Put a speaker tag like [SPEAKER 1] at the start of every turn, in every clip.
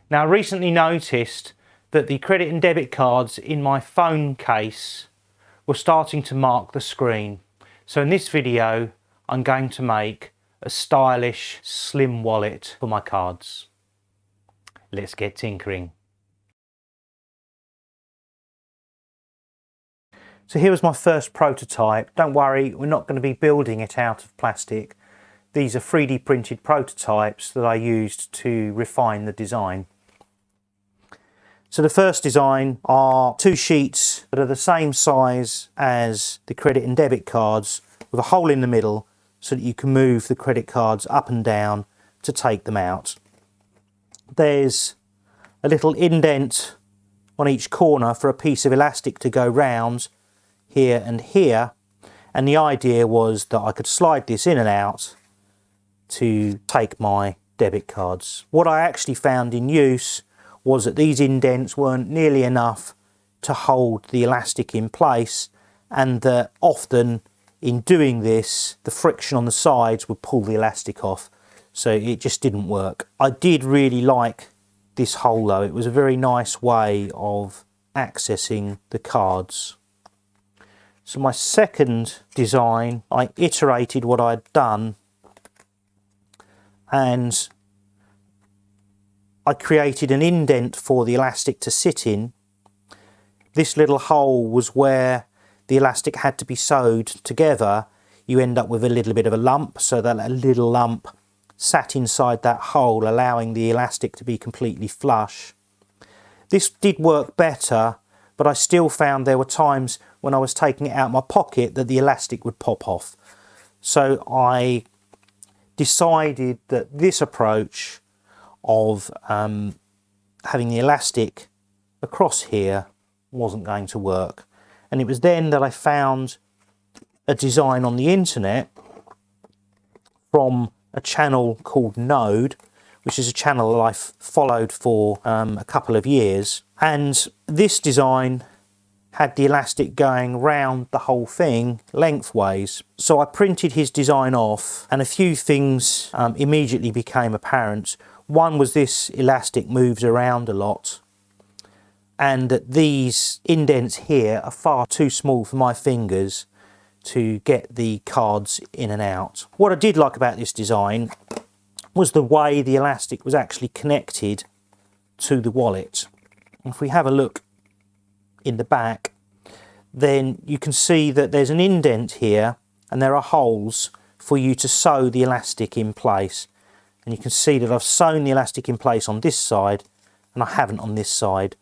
[SPEAKER 1] Now, I recently noticed that the credit and debit cards in my phone case were starting to mark the screen. So in this video, I'm going to make a stylish, slim wallet for my cards. Let's get tinkering. So here was my first prototype. Don't worry, we're not going to be building it out of plastic. These are 3D printed prototypes that I used to refine the design. So the first design are two sheets that are the same size as the credit and debit cards, with a hole in the middle so that you can move the credit cards up and down to take them out. There's a little indent on each corner for a piece of elastic to go round here and here, and the idea was that I could slide this in and out to take my debit cards. What I actually found in use was that these indents weren't nearly enough to hold the elastic in place, and that often in doing this the friction on the sides would pull the elastic off, so it just didn't work. I did really like this hole though. It was a very nice way of accessing the cards. So my second design, I iterated what I'd done and I created an indent for the elastic to sit in. This little hole was where the elastic had to be sewed together. You end up with a little bit of a lump, so that a little lump sat inside that hole, allowing the elastic to be completely flush. This did work better, but I still found there were times when I was taking it out of my pocket that the elastic would pop off. So I decided that this approach of having the elastic across here wasn't going to work. And it was then that I found a design on the internet from a channel called Node, which is a channel that I've followed for a couple of years. And this design had the elastic going round the whole thing lengthways. So I printed his design off, and a few things immediately became apparent. One was this elastic moves around a lot, and that these indents here are far too small for my fingers to get the cards in and out. What I did like about this design was the way the elastic was actually connected to the wallet. If we have a look in the back, then you can see that there's an indent here and there are holes for you to sew the elastic in place. And you can see that I've sewn the elastic in place on this side and I haven't on this side.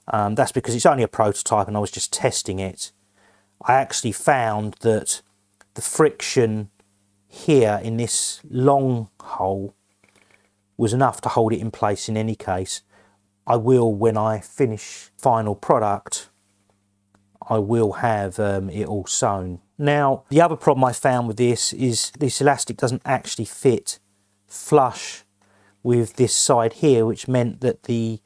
[SPEAKER 1] That's because it's only a prototype and I was just testing it. I actually found that the friction here in this long hole was enough to hold it in place in any case. I will, when I finish final product, I will have it all sewn. Now, the other problem I found with this is this elastic doesn't actually fit flush with this side here, which meant that the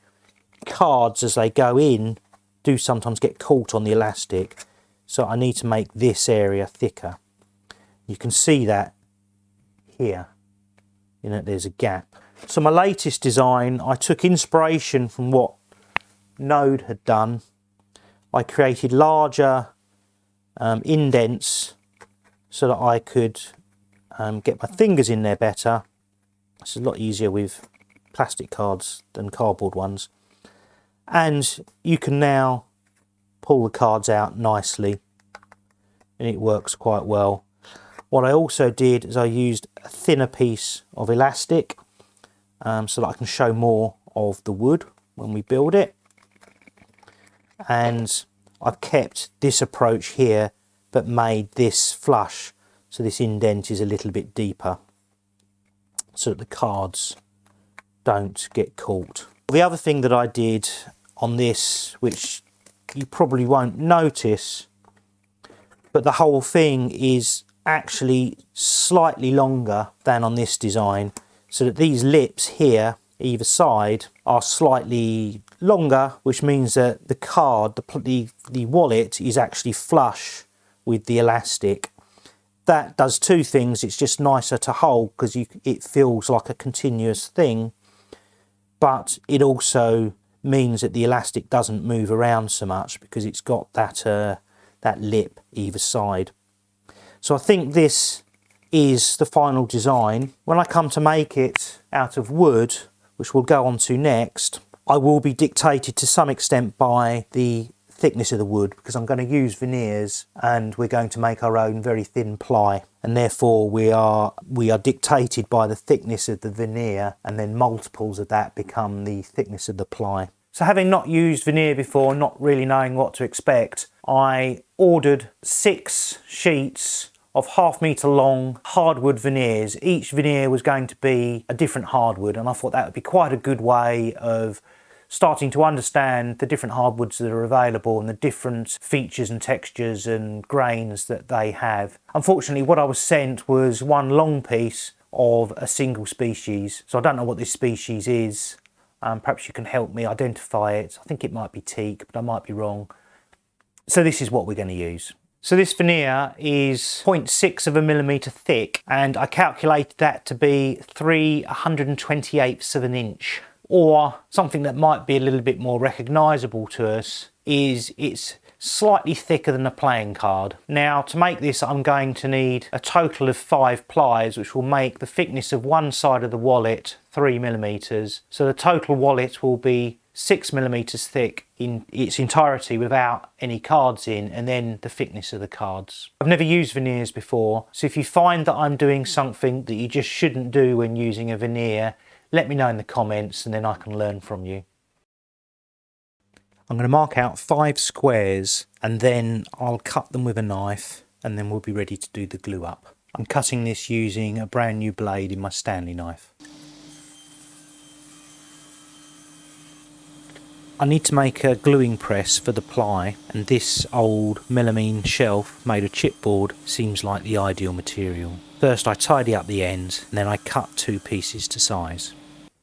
[SPEAKER 1] cards as they go in do sometimes get caught on the elastic. So I need to make this area thicker. You can see that here, you know, there's a gap. So my latest design, I took inspiration from what Node had done. I created larger indents so that I could get my fingers in there better. It's a lot easier with plastic cards than cardboard ones. And you can now pull the cards out nicely and it works quite well. What I also did is I used a thinner piece of elastic so that I can show more of the wood when we build it. And I've kept this approach here but made this flush, so this indent is a little bit deeper so that the cards don't get caught. The other thing that I did on this, which you probably won't notice, but the whole thing is actually slightly longer than on this design, so that these lips here either side are slightly longer, which means that the card, the wallet, is actually flush with the elastic. That does two things. It's just nicer to hold because it feels like a continuous thing, but it also means that the elastic doesn't move around so much because it's got that lip either side. So I think this is the final design. When I come to make it out of wood, which we'll go on to next, I will be dictated to some extent by the thickness of the wood, because I'm going to use veneers and we're going to make our own very thin ply, and therefore we are dictated by the thickness of the veneer, and then multiples of that become the thickness of the ply. So having not used veneer before, not really knowing what to expect, I ordered 6 sheets of 1/2 metre long hardwood veneers. Each veneer was going to be a different hardwood, and I thought that would be quite a good way of starting to understand the different hardwoods that are available and the different features and textures and grains that they have. Unfortunately, what I was sent was one long piece of a single species, so I don't know what this species is. Perhaps you can help me identify it. I think it might be teak, but I might be wrong. So this is what we're going to use. So this veneer is 0.6 of a millimetre thick, and I calculated that to be 3/128ths of an inch. Or something that might be a little bit more recognisable to us is it's slightly thicker than a playing card. Now, to make this, I'm going to need a total of 5 plies, which will make the thickness of one side of the wallet 3 millimetres. So the total wallet will be 6 millimetres thick in its entirety without any cards in, and then the thickness of the cards. I've never used veneers before, so if you find that I'm doing something that you just shouldn't do when using a veneer, let me know in the comments and then I can learn from you. I'm going to mark out 5 squares and then I'll cut them with a knife, and then we'll be ready to do the glue up. I'm cutting this using a brand new blade in my Stanley knife. I need to make a gluing press for the ply, and this old melamine shelf made of chipboard seems like the ideal material. First I tidy up the ends and then I cut 2 pieces to size.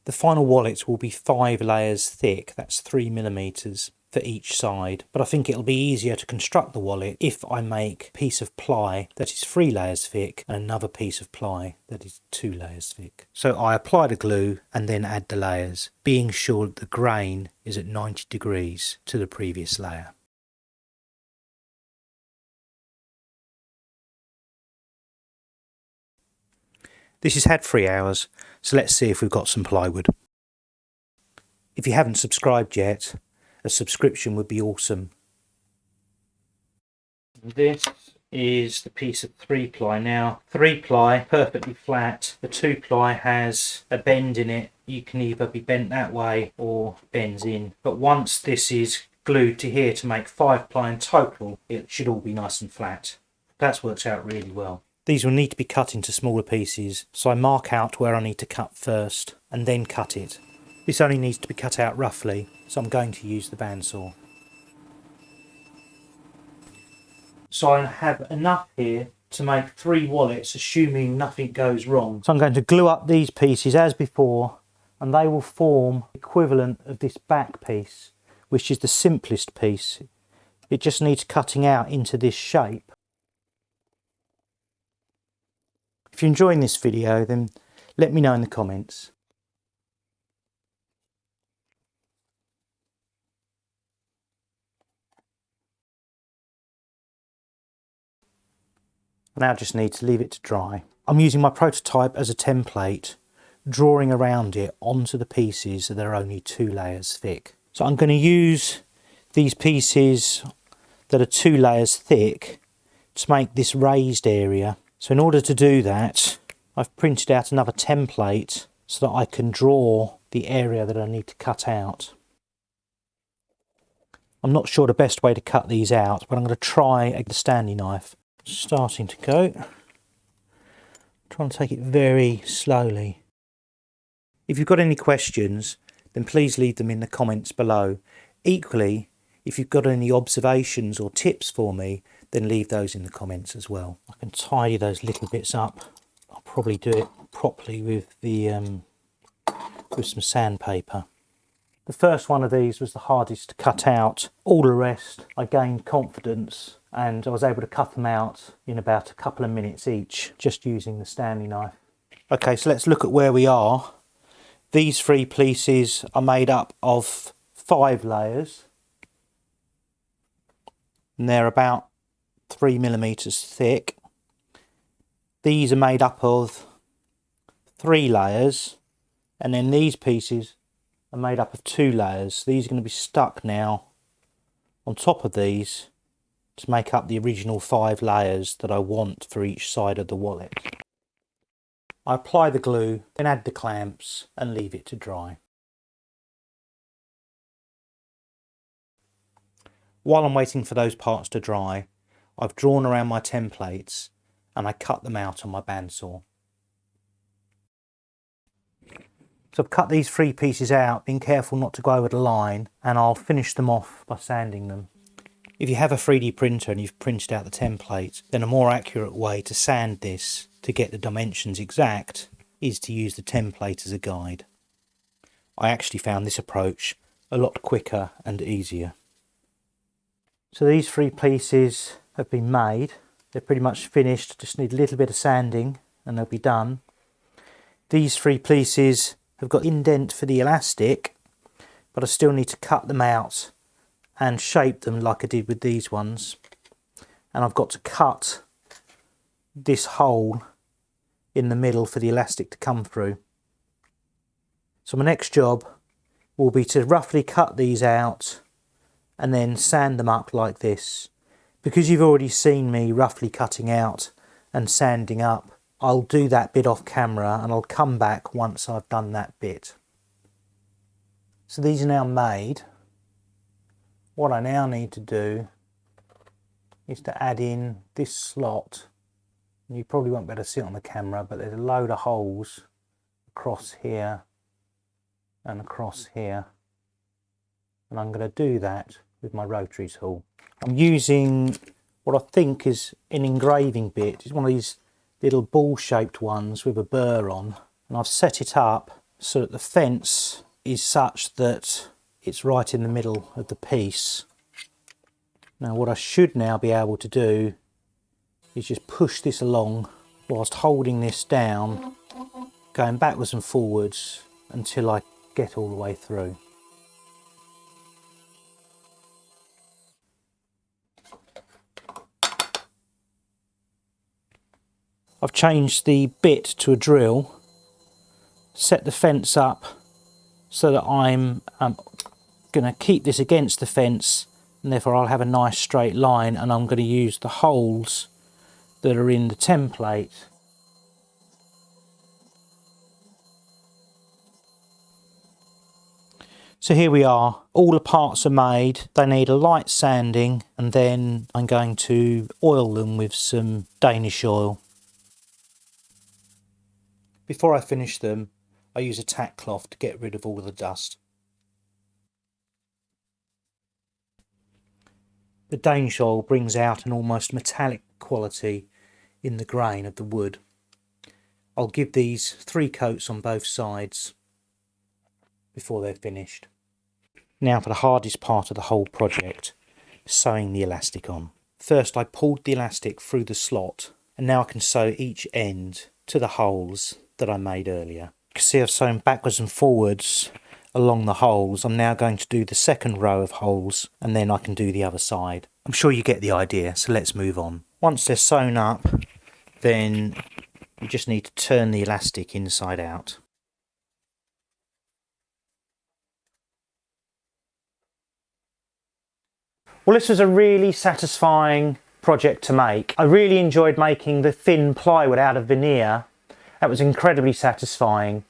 [SPEAKER 1] The final wallet will be 5 layers thick, that's 3 millimetres for each side, but I think it'll be easier to construct the wallet if I make a piece of ply that is 3 layers thick and another piece of ply that is 2 layers thick. So I apply the glue and then add the layers, being sure that the grain is at 90 degrees to the previous layer. This has had 3 hours, so let's see if we've got some plywood. If you haven't subscribed yet, a subscription would be awesome. This is the piece of 3 ply. Now, 3 ply, perfectly flat. The 2 ply has a bend in it. You can either be bent that way or bends in. But once this is glued to here to make 5 ply in total, it should all be nice and flat. That's worked out really well. These will need to be cut into smaller pieces, so I mark out where I need to cut first and then cut it. This only needs to be cut out roughly, so I'm going to use the bandsaw. So I have enough here to make 3 wallets, assuming nothing goes wrong. So I'm going to glue up these pieces as before, and they will form the equivalent of this back piece, which is the simplest piece. It just needs cutting out into this shape. If you're enjoying this video, then let me know in the comments. I now just need to leave it to dry. I'm using my prototype as a template, drawing around it onto the pieces that are only 2 layers thick. So I'm going to use these pieces that are 2 layers thick to make this raised area. So in order to do that, I've printed out another template so that I can draw the area that I need to cut out. I'm not sure the best way to cut these out, but I'm going to try a Stanley knife. Starting to go. Trying to take it very slowly. If you've got any questions, then please leave them in the comments below. Equally, if you've got any observations or tips for me, then leave those in the comments as well. I can tidy those little bits up. I'll probably do it properly with some sandpaper. The first one of these was the hardest to cut out. All the rest I gained confidence, and I was able to cut them out in about a couple of minutes each, just using the Stanley knife. Okay, so let's look at where we are. These 3 pieces are made up of 5 layers, and they're about 3mm thick. These are made up of 3 layers, and then these pieces are made up of 2 layers. These are going to be stuck now on top of these to make up the original 5 layers that I want for each side of the wallet. I apply the glue, then add the clamps and leave it to dry. While I'm waiting for those parts to dry, I've drawn around my templates and I cut them out on my bandsaw. So I've cut these 3 pieces out, being careful not to go over the line, and I'll finish them off by sanding them. If you have a 3D printer and you've printed out the template, then a more accurate way to sand this to get the dimensions exact is to use the template as a guide. I actually found this approach a lot quicker and easier. So these 3 pieces have been made. They're pretty much finished, just need a little bit of sanding and they'll be done. These 3 pieces have got indent for the elastic, but I still need to cut them out and shape them like I did with these ones. And I've got to cut this hole in the middle for the elastic to come through. So my next job will be to roughly cut these out and then sand them up like this. Because you've already seen me roughly cutting out and sanding up, I'll do that bit off camera and I'll come back once I've done that bit. So these are now made. What I now need to do is to add in this slot. You probably won't be able to see it on the camera, but there's a load of holes across here and across here. And I'm going to do that with my rotary tool. I'm using what I think is an engraving bit. It's one of these little ball-shaped ones with a burr on. And I've set it up so that the fence is such that it's right in the middle of the piece. Now what I should now be able to do is just push this along whilst holding this down, going backwards and forwards until I get all the way through. I've changed the bit to a drill, set the fence up so that I'm going to keep this against the fence, and therefore I'll have a nice straight line, and I'm going to use the holes that are in the template. So here we are, all the parts are made. They need a light sanding, and then I'm going to oil them with some Danish oil. Before I finish them, I use a tack cloth to get rid of all the dust. The Danish oil brings out an almost metallic quality in the grain of the wood. I'll give these 3 coats on both sides before they're finished. Now for the hardest part of the whole project, sewing the elastic on. First I pulled the elastic through the slot, and now I can sew each end to the holes that I made earlier. You can see I've sewn backwards and forwards along the holes. I'm now going to do the second row of holes, and then I can do the other side. I'm sure you get the idea, so let's move on. Once they're sewn up, then you just need to turn the elastic inside out. Well, this was a really satisfying project to make. I really enjoyed making the thin plywood out of veneer. That was incredibly satisfying,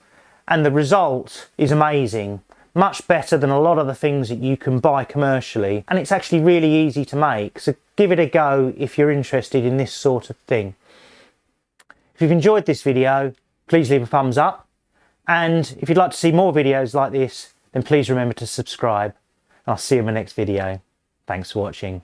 [SPEAKER 1] and the result is amazing. Much better than a lot of the things that you can buy commercially, and it's actually really easy to make, so give it a go if you're interested in this sort of thing. If you've enjoyed this video, please leave a thumbs up, and if you'd like to see more videos like this, then please remember to subscribe, and I'll see you in my next video. Thanks for watching.